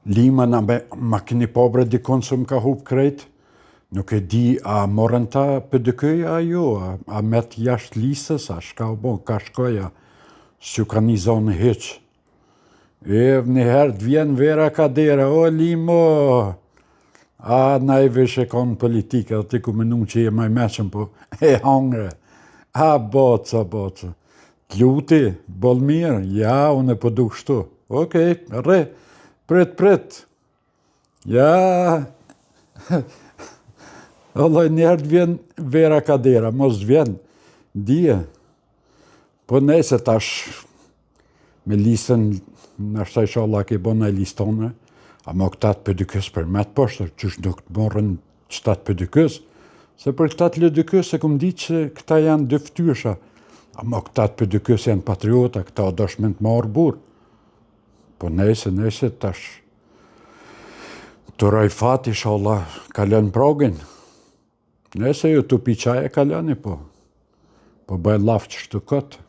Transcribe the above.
Lima ma keni pobre dikon që më ka hup krejt, nuk e di a morën ta PDK-ja jo, a met jashtë listës, a shka u bon, ka shkoja, s'ju ka një zonë heq. Njëherë të vjen vera ka dera, o Limo, a na e veshe konë politika, dhe ti ku menu që je maj meqen, po e hangre, a boca, t'luti, bol mirë, ja, unë e po du kështu, okej, re, prit, ja, Allah, njëherë të vjen vera ka dera, mos të vjen, dje, po nese tash, me listën, nështë isha Allah ke bon e listone, a mo këtat PDK-s për me të poshtë, qësh nuk të morën qëtat PDK-s, se për këtat LDK-s e këm ditë që këta janë dëftysha, a mo këtat PDK-s janë patriota, këta o dëshmen të marë burë, po nese tash, të rajfat isha Allah, kalën progin, nese ju të pi qaje kalëni po bëj lafë që shtu këtë.